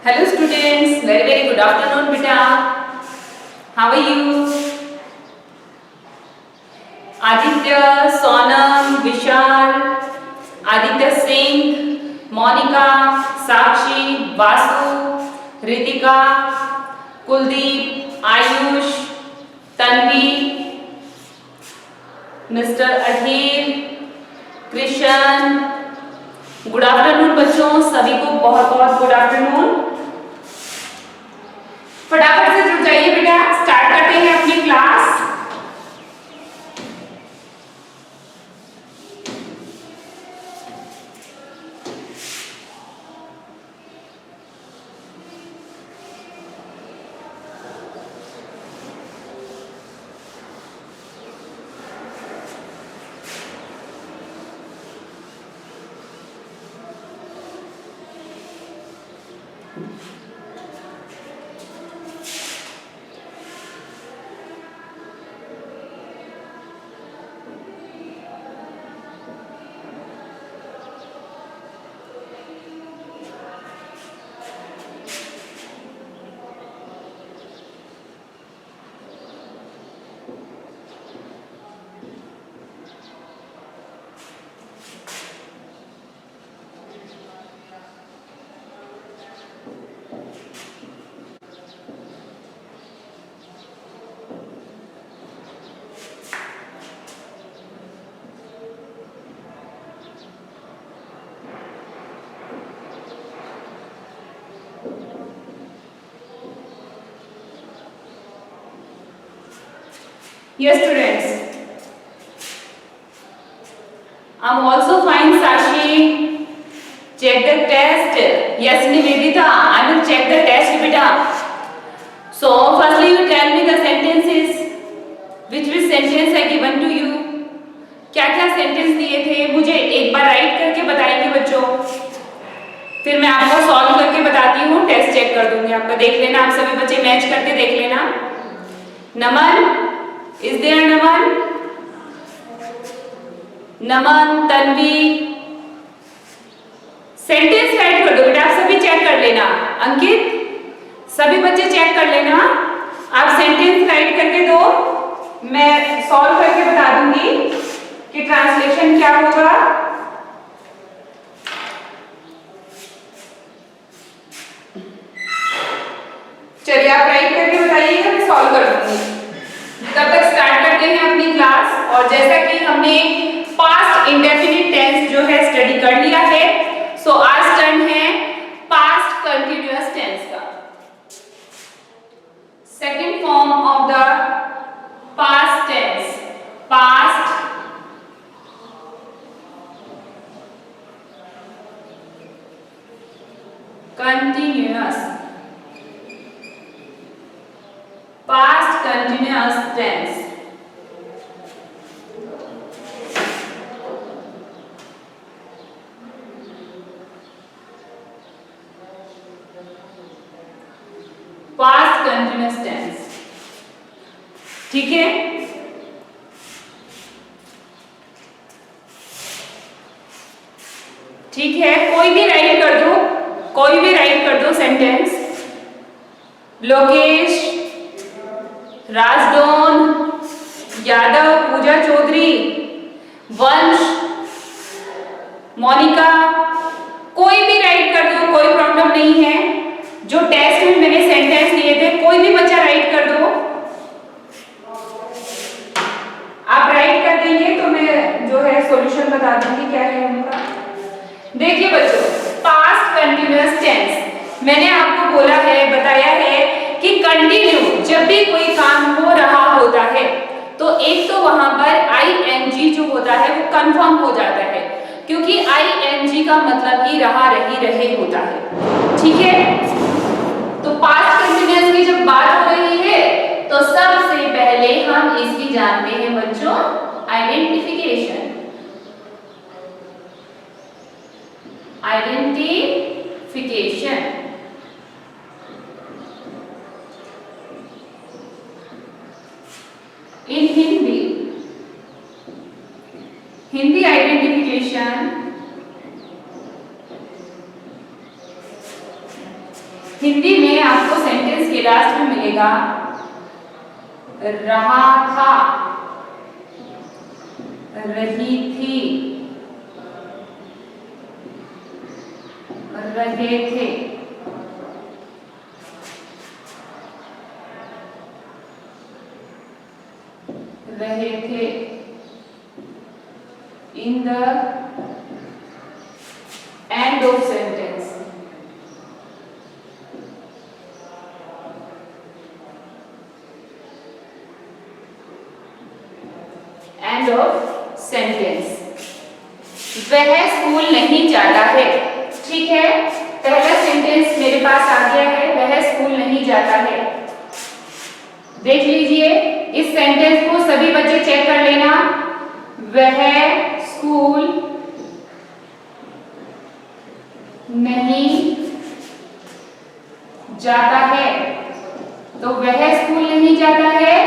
Hello students, very good afternoon beta. How are you? Aditya, Sonam, Vishal, Aditya Singh, Monica, Sakshi, Vasu, Ritika, Kuldeep, Ayush, Tanvi, Mr. Ahir, Krishan. Good afternoon बच्चों, सभी को बहुत बहुत good afternoon. फटाफट से जुड़ जाइए बेटा, स्टार्ट करते हैं अपनी class. Yes students, I'm also fine. Sashi, check the test. Yes Nivedita, I will check the test beta. So firstly you tell me the sentences. Which sentence I given to you? क्या क्या sentence दिए थे मुझे एक बार right करके बताएंगे बच्चों, फिर मैं आपको सॉल्व करके बताती हूँ, टेस्ट चेक कर दूंगी आपका। देख लेना आप सभी बच्चे, मैच करके देख लेना। Naman, is there Naman? Naman, Tanvi, sentence write कर दो बेटा, आप सभी चेक कर लेना। अंकित, सभी बच्चे चेक कर लेना, आप सेंटेंस राइट करके दो, मैं सॉल्व करके बता दूंगी कि ट्रांसलेशन क्या होगा। चलिए आप राइट करके बताइएगा, मैं सॉल्व कर दूंगी। तब तक स्टार्ट करते हैं अपनी क्लास। और जैसा कि हमने पास्ट इंडेफिनिट टेंस जो है स्टडी कर लिया है, सो आज टर्न है पास्ट कंटिन्यूअस टेंस का। Second form of the past tense, past continuous, past continuous tense. Past continuous tense, ठीक है। ठीक है, कोई भी राइट कर दो, कोई भी राइट कर दो सेंटेंस। लोकेश, राजडोन, यादव, पूजा चौधरी, वंश, मोनिका, कोई भी राइट कर दो, कोई प्रॉब्लम नहीं है। जो टेस्ट में मैंने सेंटेंस दिए थे कोई भी बच्चा राइट कर दो, आप राइट कर देंगे तो मैं जो है सॉल्यूशन बता दूंगी क्या है उनका। देखिए बच्चों, पास्ट कंटिन्यूअस टेंस मैंने आपको बोला है, बताया है कि कंटिन्यू जब भी कोई काम हो रहा होता है तो एक तो वहां पर आईएनजी जो होता है वो कंफर्म हो जाता है, क्योंकि आईएनजी का मतलब ही रहा, रही, रहे होता है, ठीक है। तो पास्ट कंटिन्यूअस की जब बात हो रही है तो सबसे पहले हम इसकी जानते हैं बच्चों आइडेंटिफिकेशन। आइडेंटिफिकेशन इन हिंदी, हिंदी आइडेंटिफिकेशन हिंदी में आपको सेंटेंस के लास्ट में मिलेगा रहा था, रही थी, रहे थे। रहे थे in the end of sentence. End of sentence. वह स्कूल नहीं जाता है। ठीक है, पहला सेंटेंस मेरे पास आ गया है, वह स्कूल नहीं जाता है। देख लीजिए, इस सेंटेंस को सभी बच्चे चेक कर लेना। वह स्कूल नहीं जाता है, तो वह स्कूल नहीं जाता है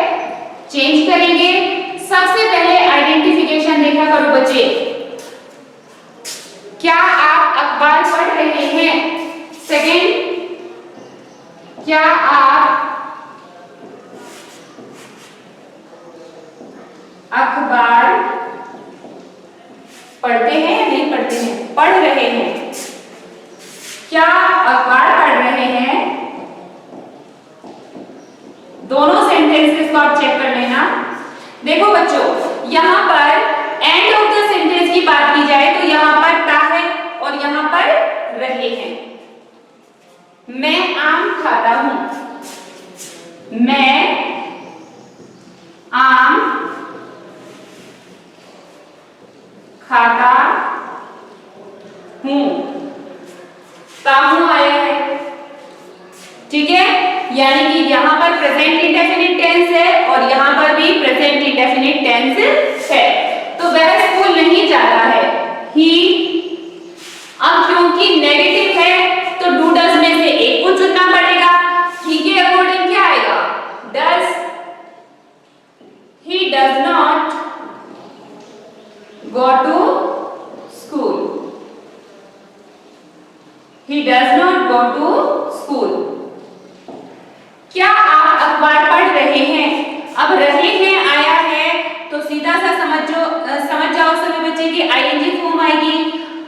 चेंज करेंगे। सबसे पहले आइडेंटिफिकेशन देखा करो बच्चे, क्या आप अखबार पढ़ रहे हैं? सेकेंड, क्या आप अखबार पढ़ते हैं या नहीं पढ़ते हैं? पढ़ रहे हैं। क्या अखबार पढ़ रहे हैं? दोनों सेंटेंसेस को आप चेक कर लेना। देखो बच्चों, यहां पर एंड ऑफ द सेंटेंस की बात की जाए तो यहां पर ता है और यहां पर रहे हैं। मैं आम खाता हूं। मैं आम खाता हूं, ताहू आया है। ठीक है, यानी कि यहां पर प्रेजेंट इंडेफिनिट टेंस है और यहां पर भी प्रेजेंट इंडेफिनिट टेंस है। तो वह स्कूल नहीं जाता है, ही। अब क्योंकि नेगेटिव है तो डू डज में से एक को चुनना पड़ेगा। ही के अकॉर्डिंग क्या आएगा? Does. He does not go to school. He does not go to school. क्या आप अखबार पढ़ रहे हैं? अब रहे हैं आया है तो सीधा सा समझ जाओ सभी बच्चे की आईएनजी फॉर्म आएगी।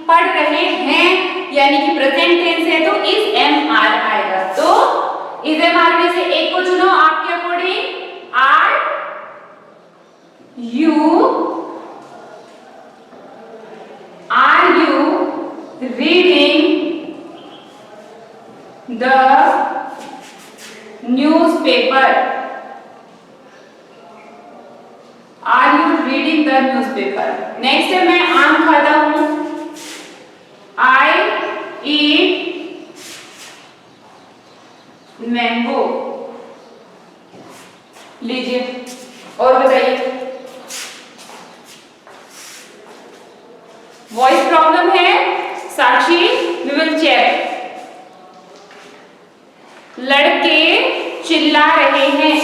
पढ़ रहे हैं यानी कि प्रेजेंट टेंस है तो इज एम आर आएगा। तो इज एम आर में से एक को चुनो आपके according. Are you Are you reading the newspaper? Are you reading the newspaper? Next है मैं आम खाता हूँ। I eat mango. लीजिए और बताइए। वॉइस प्रॉब्लम है साक्षी, वी विल चेक। लड़के चिल्ला रहे हैं।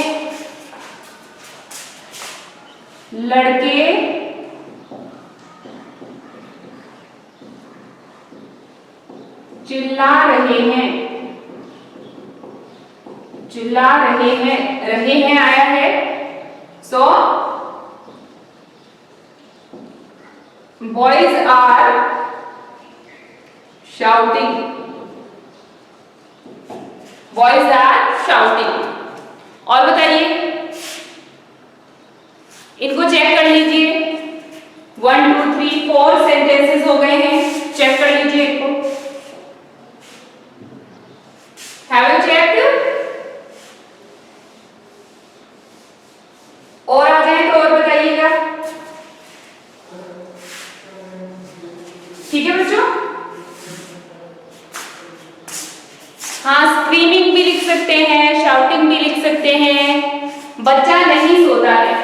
लड़के चिल्ला रहे हैं। चिल्ला रहे हैं आया है। सो boys are shouting. Boys are shouting. और बताइए, इनको चेक कर लीजिए। 1 2 3 4 सेंटेंसेस हो गए हैं, चेक कर लीजिए इनको। Have you checked? और आ जाए तो और बताइएगा। ठीक है बच्चों? हाँ, स्क्रीमिंग भी लिख सकते हैं, शाउटिंग भी लिख सकते हैं। बच्चा नहीं सोता है।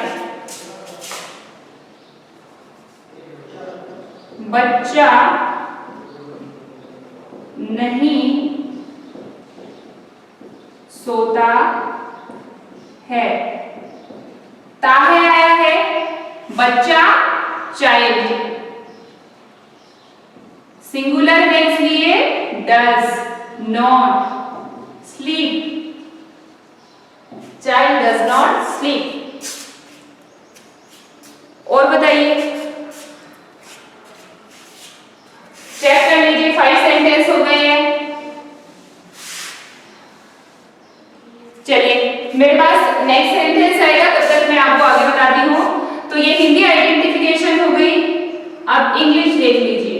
बच्चा नहीं सोता है। ताहे आया है, बच्चा चाइल्ड। सिंगुलर है इसलिए does not. sleep. Child does not sleep. और बताइए, चेक कर लीजिए, 5 सेंटेंस हो गए हैं। चलिए मेरे पास नेक्स्ट सेंटेंस आएगा, तब तक मैं आपको आगे बताती हूँ। तो ये हिंदी आइडेंटिफिकेशन हो गई। अब इंग्लिश देख लीजिए।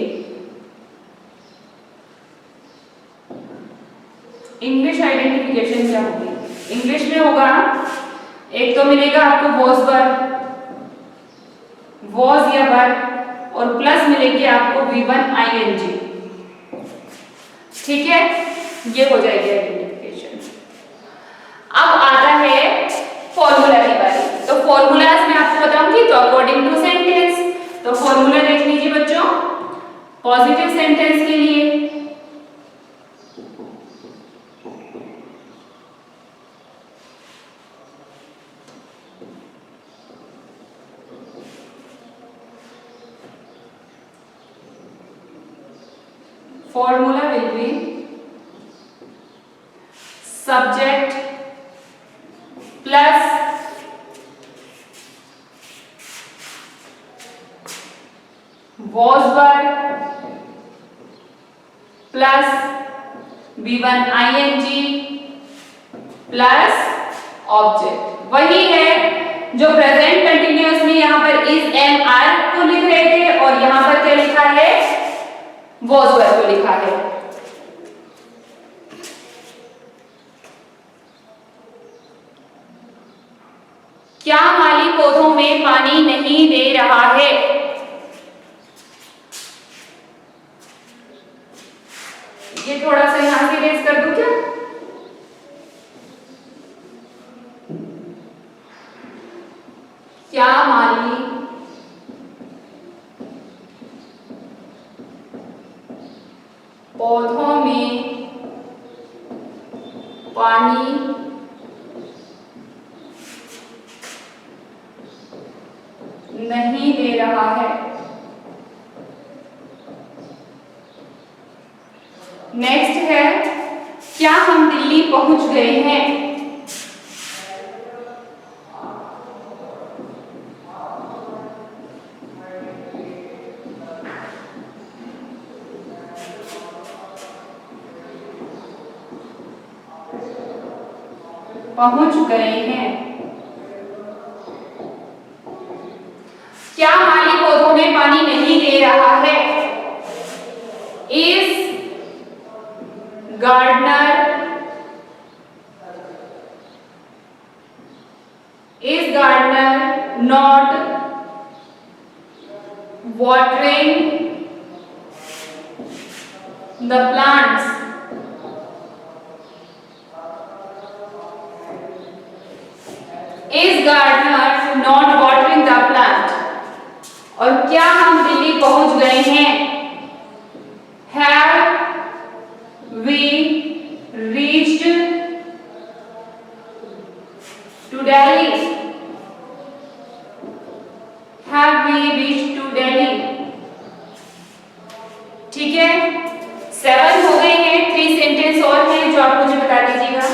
इंग्लिश आइडेंटिफिकेशन क्या होगी? इंग्लिश में होगा, एक तो मिलेगा आपको वॉज वर्ब, वॉज या वर्ब, और प्लस मिलेगी आपको V1 ING। ठीक है, ये हो जाएगी आइडेंटिफिकेशन। अब आता है फॉर्मूला की बारी। तो फॉर्मूलाज मैं आपको बताऊंगी, तो अकॉर्डिंग टू सेंटेंस। तो फॉर्मूला देख लीजिए बच्चों, पॉजिटिव सेंटेंस के लिए formula will be subject plus was verb plus V1 ING plus object। वही है जो प्रेजेंट कंटिन्यूअस में यहाँ पर इज एम आर को लिख रहे थे, और यहाँ पर क्या लिखा है? वॉज वर्ब को लिखा है। क्या माली पौधों में पानी नहीं दे रहा है? ये थोड़ा सा यहां से रेज कर दूं क्या? क्या माली पौधों में पानी नहीं दे रहा है? नेक्स्ट है, क्या हम दिल्ली पहुंच गए हैं? पहुंच गए हैं। क्या माली पौधों में पानी नहीं दे रहा है? Is gardener not watering the plants? Is gardener not watering the plant? और क्या हम दिल्ली पहुंच गए हैं? Have we reached to Delhi? Have we reached to Delhi? ठीक है, 7 हो गए हैं। 3 सेंटेंस और हैं जो आप मुझे बता दीजिएगा।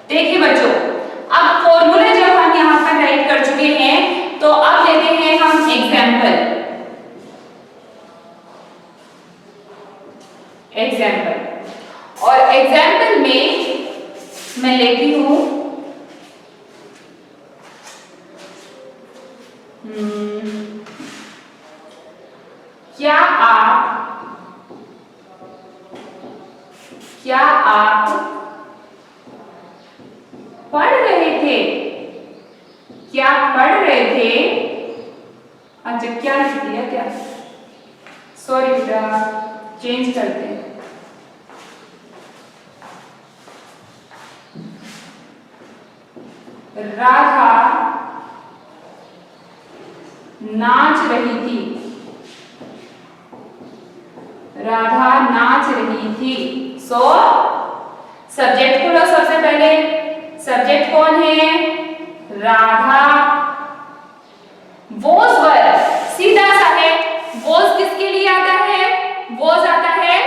देखिए बच्चों, अब फॉर्मूला जब हम यहाँ पर राइट कर चुके हैं, तो अब लेते हैं हम एग्जाम्पल। और एग्जाम्पल में मैं लेती हूं क्या आप पढ़ रहे थे? क्या पढ़ रहे थे? अच्छा, क्या लिख दिया क्या? सॉरी बेटा, चेंज करते हैं। राधा नाच रही थी। राधा नाच रही थी। सो सब्जेक्ट को लो सबसे पहले। सब्जेक्ट कौन है? राधा। वॉज वर्ब सीधा सा है। वॉज किसके लिए आता है? वॉज आता है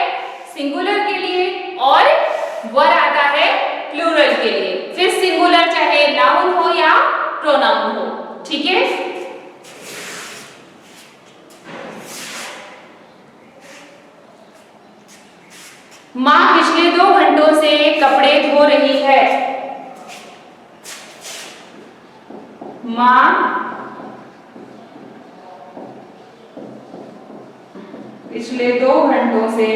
सिंगुलर के लिए, और वर आता है सिंगुलर चाहे नाउन हो या प्रोनाउन हो, ठीक है। माँ पिछले 2 घंटों से कपड़े धो रही है। माँ पिछले 2 घंटों से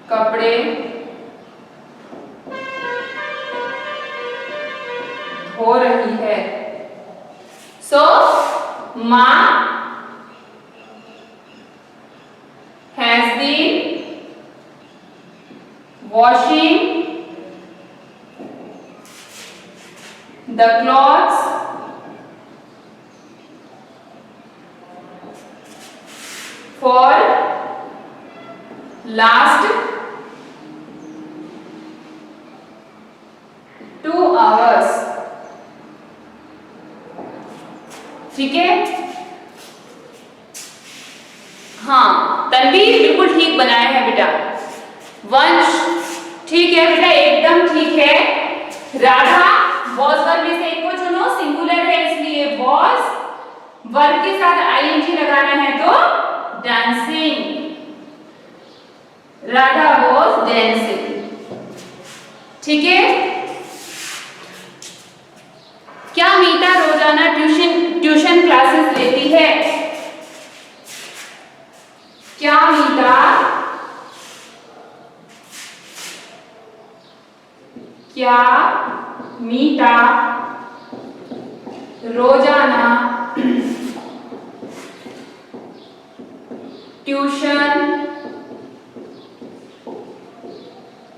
कपड़े धो रही है। सो माँ has been washing the clothes for last 2 hours, ठीक है। हाँ, तनवीर बिल्कुल ठीक बनाया है बेटा। वंश ठीक है बेटा, एकदम ठीक है। राधा वॉज वर्ब में से एक को चुनो, सिंगुलर है इसलिए वॉज, वर्ब के साथ आईएनजी लगाना है तो डांसिंग। राधा वॉज डांसिंग, ठीक है। क्या मीता रोजाना ट्यूशन क्लासेस लेती है? क्या मीता रोजाना ट्यूशन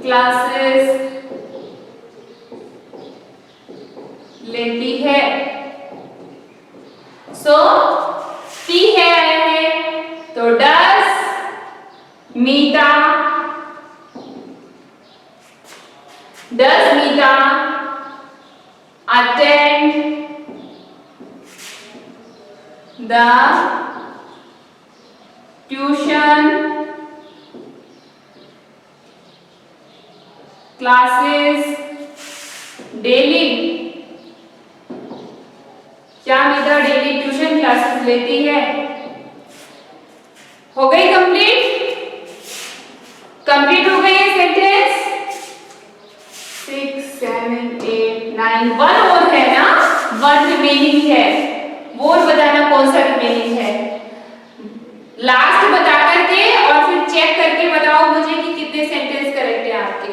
क्लासेस लेती है? सो टी है आया है तो does Meeta attend the tuition classes daily? क्या मीता डेली ट्यूशन क्लासेस लेती है? हो गई कंप्लीट हो गई है सेंटेंस। 6 7 8 9 1 और है ना, 1 रिमेनिंग है। वो बताना कौन सा रिमेनिंग है, लास्ट बता करके और फिर चेक करके बताओ मुझे कि कितने सेंटेंस करेक्ट है आपके।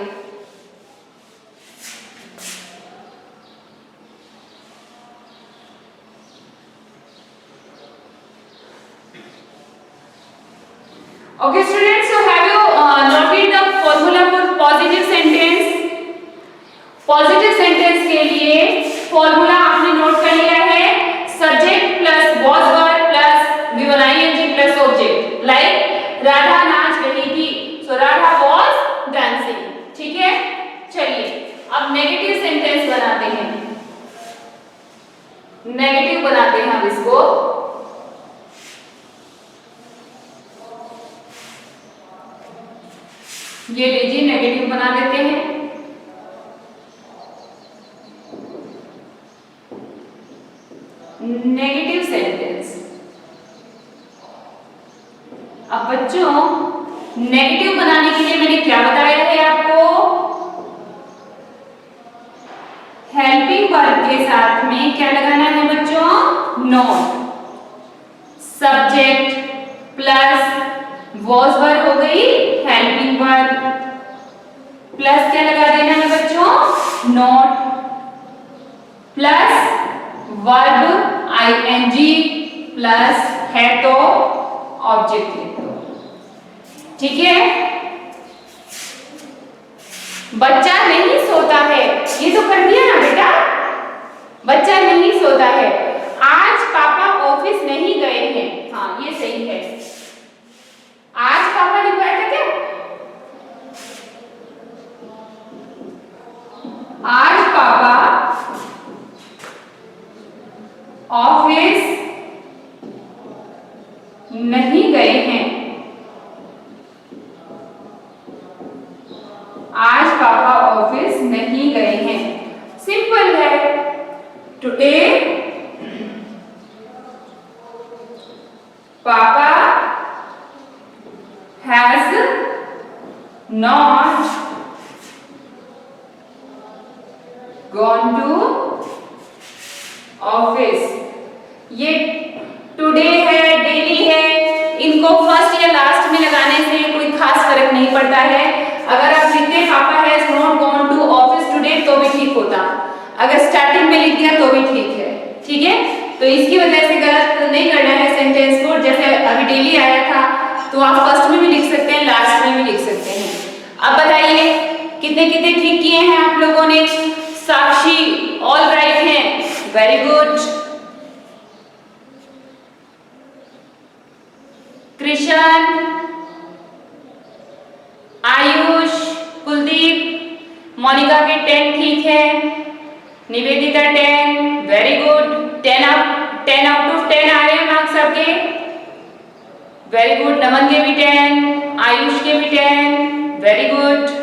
Okay students, so have you noted the formula for positive sentence? Positive sentence के लिए फॉर्मूला आपने नोट कर लिया है, subject plus was verb plus given ING plus object. Like Radha नाच रही थी, सो राधा वॉज डांसिंग, ठीक है। चलिए अब नेगेटिव सेंटेंस बनाते हैं, नेगेटिव बनाते हैं हम इसको। ये लीजिए नेगेटिव बना देते हैं। नेगेटिव सेंटेंस, अब बच्चों नेगेटिव बनाने के लिए मैंने क्या बताया है आपको, हेल्पिंग वर्ब के साथ में क्या लगाना है बच्चों, not. Subject plus was verb हो गई हेल्पिंग वर्ब, प्लस क्या लगा देना है बच्चों, not, plus verb ING plus है तो ऑब्जेक्ट लिख दो, ठीक है। बच्चा नहीं सोता है, ये तो कर दिया ना बेटा, बच्चा नहीं सोता है। आज पापा ऑफिस नहीं गए हैं, हाँ ये सही है। आज पापा लिखवाया था क्या, आज पापा ऑफिस नहीं गए हैं, पापा has not gone to office. ये टुडे है, डेली है, इनको फर्स्ट या लास्ट में लगाने से कोई खास फर्क नहीं पड़ता है। अगर आप लिखते पापा has not gone to office today तो भी ठीक होता, अगर स्टार्टिंग में लिख दिया तो भी ठीक है। ठीक है, तो इसकी वजह से गलत नहीं करना है सेंटेंस को। जैसे अभी डेली आया था तो आप फर्स्ट में भी लिख सकते हैं, लास्ट में भी लिख सकते हैं। अब बताइए कितने कितने ठीक किए हैं आप लोगों ने। साक्षी ऑल राइट हैं, वेरी गुड। कृष्ण, आयुष, कुलदीप, मोनिका के 10 ठीक है, Nivedita 10, very good. 10 out of 10 आ रहे हैं मार्क्स आपके, वेरी गुड। नमन के भी 10, आयुष के भी 10, very good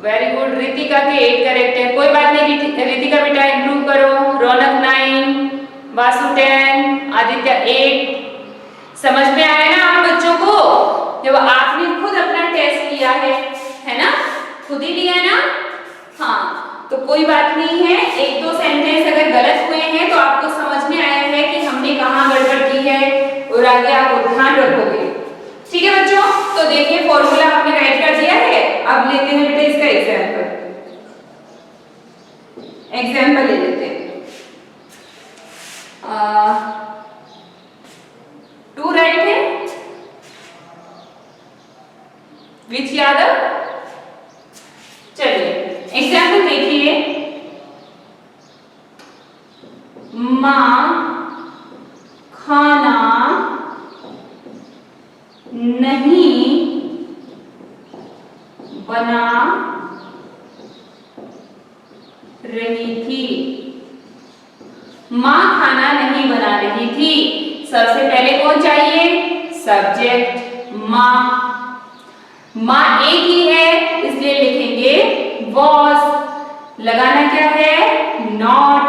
very good. Ritika के 8 करेक्ट है, कोई बात नहीं, रितिका बेटा इंप्रूव करो। रौनक 9, वासु 10, आदित्य 8। समझ में आया ना आप बच्चों को, जब आपने खुद अपना टेस्ट लिया है ना, खुद ही लिया ना, हाँ, तो कोई बात नहीं है। एक दो सेंटेंस अगर गलत हुए हैं तो आपको समझ में आया है कि हमने कहाँ गड़बड़ की है और आगे आप ध्यान रखोगे। ठीक है बच्चों, तो देखिए फॉर्मूला आपने राइट कर दिया है। अब लेते हैं बेटा इसका एग्जाम्पल ले लेते हैं। 2 राइट है, विच यादव। चलिए एग्जाम्पल देखिए। माँ खाना नहीं बना रही थी। माँ खाना नहीं बना रही थी, सबसे पहले कौन चाहिए, सब्जेक्ट माँ। माँ एक ही है इसलिए लिखेंगे वॉज। लगाना क्या है, नॉट,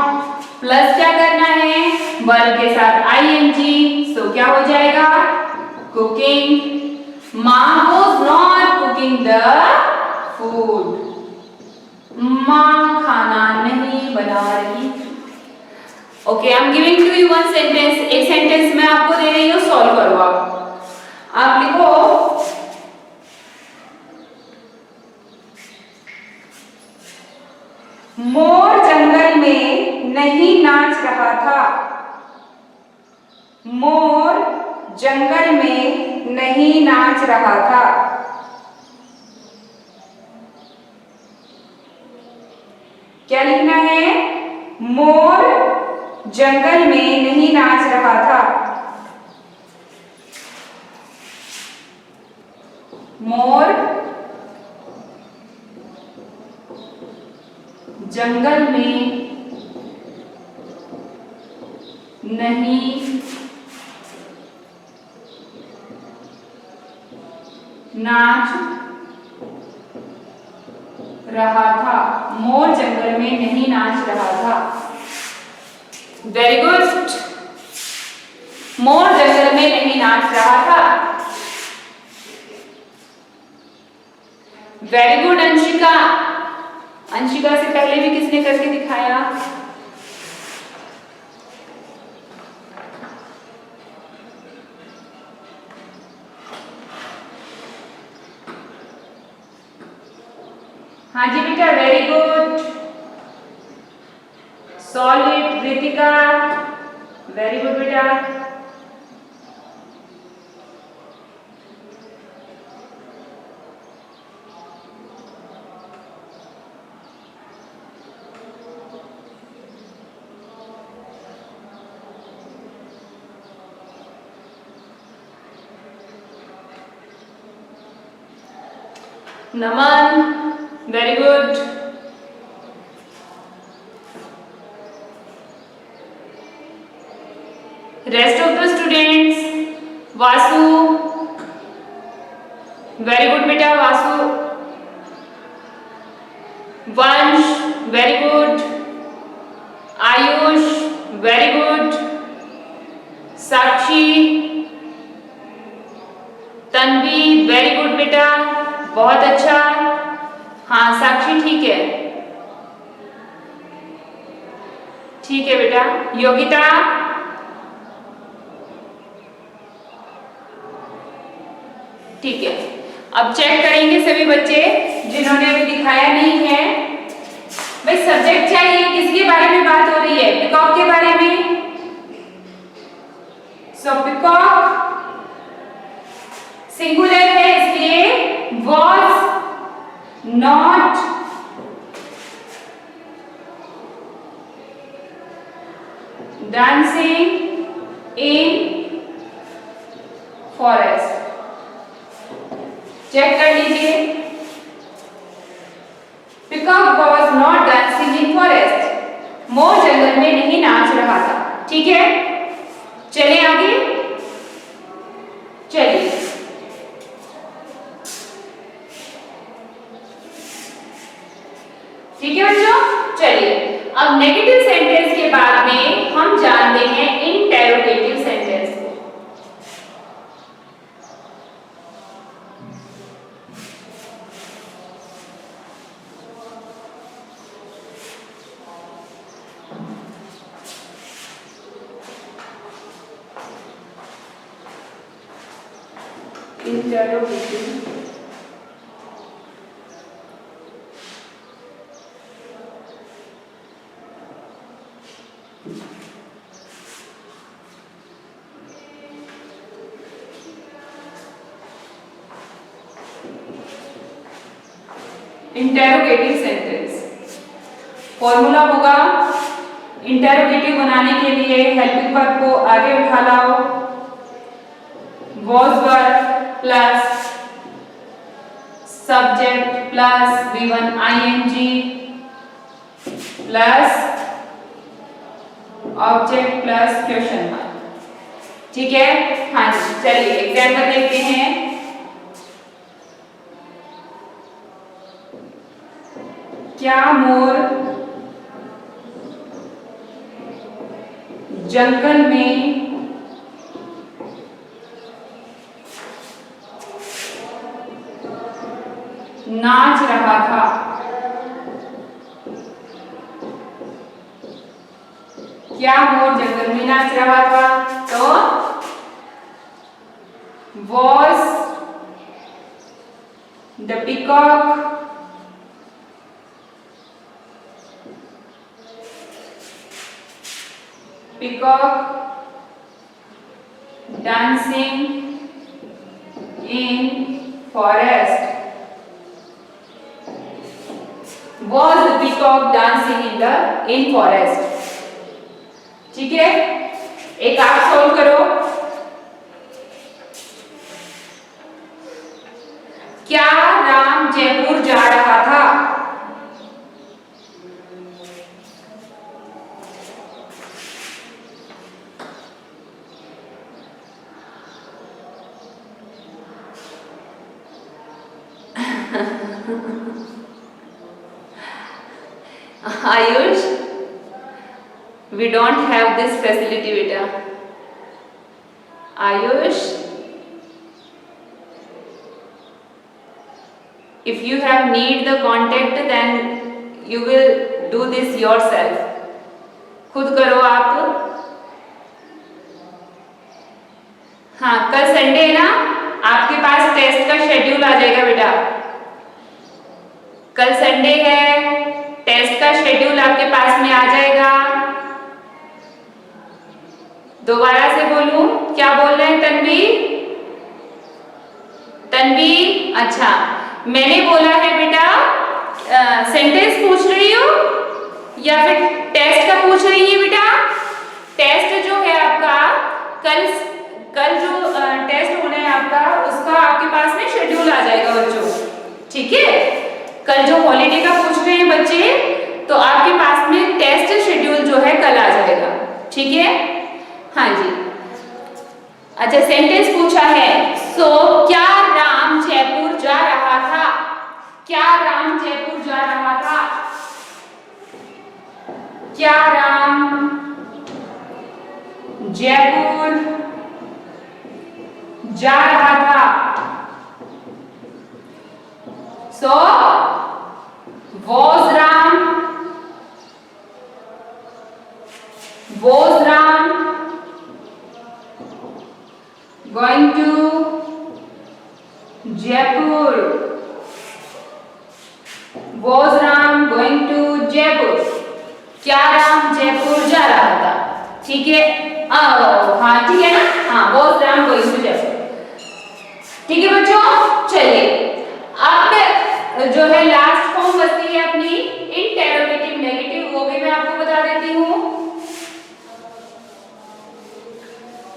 प्लस क्या करना है, वर्ब के साथ आईएनजी, सो क्या हो जाएगा, कुकिंग। माँ was not cooking the food, माँ खाना नहीं बना रही थी। Okay, I am giving to you one sentence. एक सेंटेंस मैं आपको दे रही हूँ, सॉल्व करो। आप लिखो, मोर जंगल में नहीं नाच रहा था। मोर जंगल में नहीं नाच रहा था। क्या लिखना है, मोर जंगल में नहीं नाच रहा था। मोर जंगल में नहीं नाच रहा था। मोर जंगल में नहीं नाच रहा था। वेरी गुड, मोर जंगल में नहीं नाच रहा था। Very good Anshika. अंशिका से पहले भी किसने करके दिखाया, हाँ जी बेटा, very good, solid. Ritika, very good बेटा। Naman, very good. Rest of the students, Vasu, very good बेटा, Vasu. Vansh, very good. Ayush, very good. Sakshi, Tanvi, very good बेटा, बहुत अच्छा। हाँ साक्षी ठीक है, ठीक है बेटा। योगिता, ठीक है। अब चेक करेंगे सभी बच्चे जिन्होंने अभी दिखाया नहीं है। भाई सब्जेक्ट चाहिए, किसके बारे में बात हो रही है? पिकॉक के बारे में। सो पिकॉक सिंगुलर है इसलिए was not dancing in forest। Check कर लीजिए, peacock was not dancing in forest, मोर जंगल में नहीं नाच रहा था। ठीक है, चले आगे, चलिए। ठीक है बच्चों, चलिए अब नेगेटिव सेंटेंस के बाद में हम जानते हैं इंटेरोगेटिव सेंटेंस को। इंटेरोगेटिव इंटेरोगेटिव सेंटेंस फॉर्मूला होगा, इंटेरोगेटिव बनाने के लिए हेल्पिंग वर्ब को आगे उठा लाओ, was verb plus subject plus V1 ing plus object plus question mark. ठीक है, हाँ जी, चलिए एग्जाम्पल देखते हैं। क्या मोर जंगल में नाच रहा था? क्या मोर जंगल में नाच रहा था? तो was the peacock dancing in forest? Was the peacock dancing in forest? ठीक है, एक आप सोल्व करो। क्या राम जयपुर जा रहा था? Ayush, we don't have this facility beta. Ayush, if you have need the contact then you will do this yourself. खुद करो आप। हाँ, कल संडे है ना, आपके पास टेस्ट का शेड्यूल आ जाएगा बेटा। कल संडे है, टेस्ट का शेड्यूल आपके पास में आ जाएगा। दोबारा से बोलूं, क्या बोल रहे हैं तन्वी? तन्वी, अच्छा मैंने बोला है बेटा, सेंटेंस पूछ रही हो या फिर टेस्ट का पूछ रही है बेटा? टेस्ट जो है आपका कल जो टेस्ट होना है आपका, उसका आपके पास में शेड्यूल आ जाएगा बच्चों। ठीक है, कल जो हॉलीडे का पूछ रहे हैं बच्चे, तो आपके पास में टेस्ट शेड्यूल जो है कल आ जाएगा। ठीक है, हाँ जी। अच्छा, सेंटेंस पूछा है, सो क्या राम जयपुर जा रहा था? क्या राम जयपुर जा रहा था? क्या राम जयपुर जा रहा था। सो was Ram going to Jaipur? Was Ram going to Jaipur? क्या राम जयपुर जा रहा था? ठीक है, हाँ ठीक है ना, हाँ was Ram going to Jaipur। ठीक है बच्चों, चलिए अब जो है लास्ट फॉर्म बचती है अपनी इंटेरोगेटिव नेगेटिव, वो भी मैं आपको बता देती हूँ।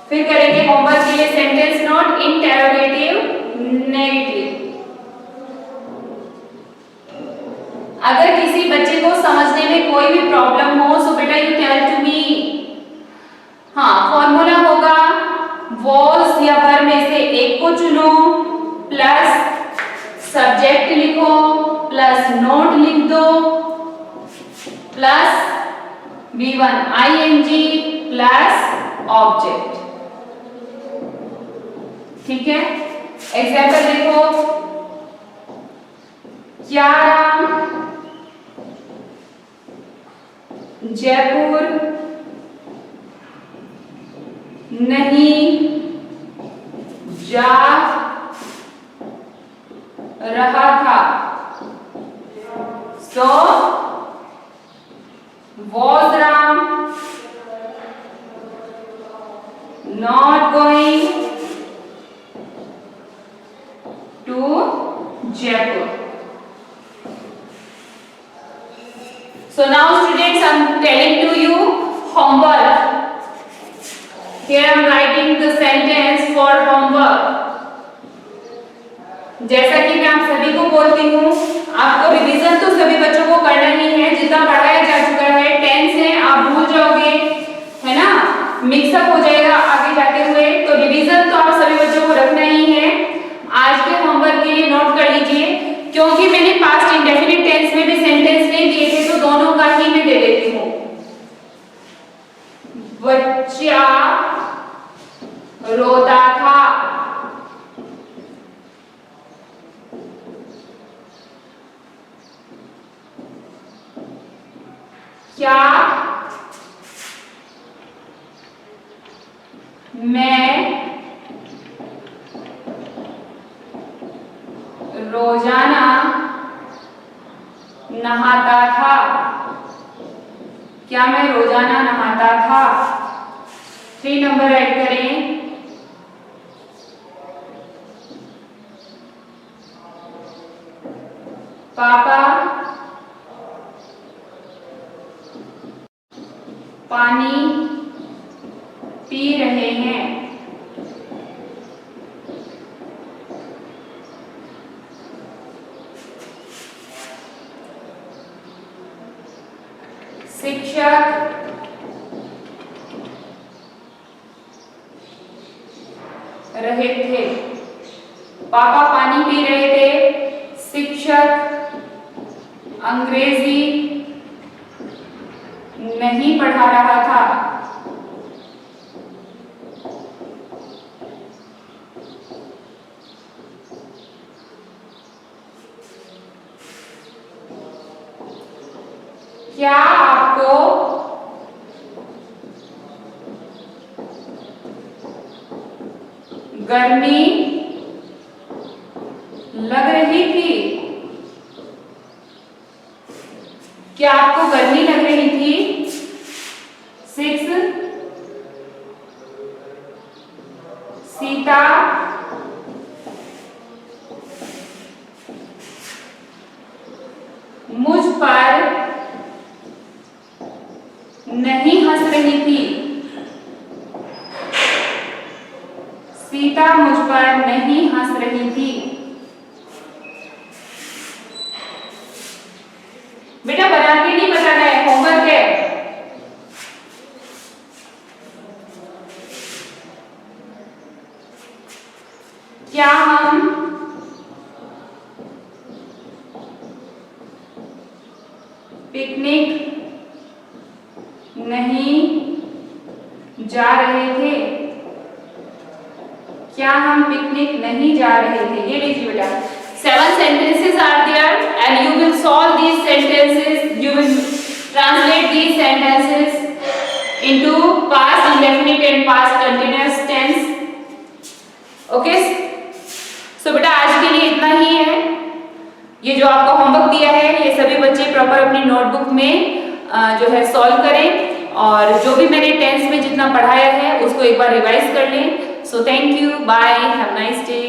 फिर करेंगे होमवर्क के लिए सेंटेंस नोट इंटेरोगेटिव नेगेटिव। अगर किसी बच्चे को समझने में कोई भी प्रॉब्लम हो सो बेटा यू टेल टू मी। हाँ, फॉर्मूला होगा was या वर्ब में से एक को चुनो, प्लस सब्जेक्ट लिखो, प्लस नोट लिख दो, plus V1 ing plus object. ठीक है, एग्जाम्पल देखो, क्या राम जयपुर नहीं जा रहा था? So was Ram not going to Jaipur? So now students, I'm telling to you homework. Here I'm writing the sentence for homework. जैसा कि मैं आप सभी को बोलती हूँ, आपको रिवीजन तो सभी बच्चों को करना ही है, जितना पढ़ाया जा चुका है। टेंस है, आप भूल जाओगे, है ना, मिक्सअप हो जाएगा आगे जाते हुए, तो रिवीजन तो आप सभी बच्चों को रखना ही है। आज के होमवर्क के लिए नोट कर लीजिए, क्योंकि मैंने पास्ट इंडेफिनिट टेंस में भी सेंटेंस नहीं दिए थे, तो दोनों का ही मैं दे देती हूँ। बच्चा रोता था। क्या मैं रोजाना नहाता था? क्या मैं रोजाना नहाता था? 3 नंबर ऐड करें। पापा पानी पी रहे हैं। शिक्षक रहे थे। पापा पानी पी रहे थे, शिक्षक अंग्रेजी नहीं पढ़ा रहा था। क्या आपको गर्मी लग रही थी? क्या आपको गर्मी लग रही थी? 6 सीता मुझ पर नहीं हंस रही थी। सीता मुझ पर नहीं हंस रही थी। बेटा बना के नहीं बताना है, होमवर्क है। क्या हम पिकनिक नहीं जा रहे थे? क्या हम पिकनिक नहीं जा रहे थे? ये लीजिए बेटा, 7 sentences are there and you will solve these sentences, you will translate these sentences into past indefinite and past continuous tense. Okay, so बेटा आज के लिए इतना ही है। ये जो आपको होमवर्क दिया है ये सभी बच्चे प्रॉपर अपनी नोटबुक में जो है सॉल्व करें और जो भी मैंने टेंस में जितना पढ़ाया है उसको एक बार रिवाइज कर लें। So thank you, bye, have nice day.